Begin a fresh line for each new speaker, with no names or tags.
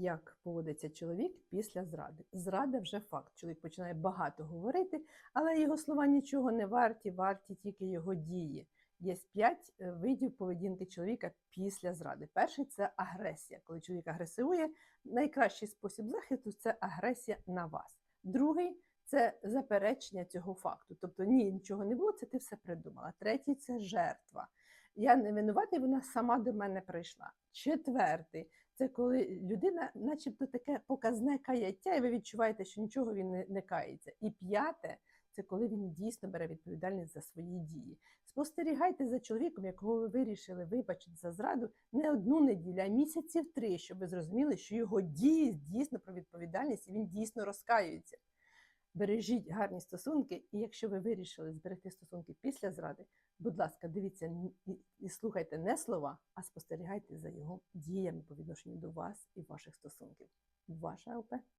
Як поводиться чоловік після зради? Зрада вже факт. Чоловік починає багато говорити, але його слова нічого не варті, варті тільки його дії. Є 5 видів поведінки чоловіка після зради. Перший – це агресія. Коли чоловік агресує, найкращий спосіб захисту – це агресія на вас. Другий – це заперечення цього факту. Тобто ні, нічого не було, це ти все придумала. Третій – це жертва. Я не винуватий, вона сама до мене прийшла. Четвертий – це коли людина начебто таке показне каяття, і ви відчуваєте, що нічого він не кається. І п'яте – це коли він дійсно бере відповідальність за свої дії. Спостерігайте за чоловіком, якого ви вирішили вибачити за зраду, не 1 неділю, а місяців 3, щоб ви зрозуміли, що його дії дійсно про відповідальність, і він дійсно розкаюється. Бережіть гарні стосунки, і якщо ви вирішили зберегти стосунки після зради, будь ласка, дивіться і слухайте не слова, а спостерігайте за його діями по відношенню до вас і ваших стосунків. Ваша ЛП.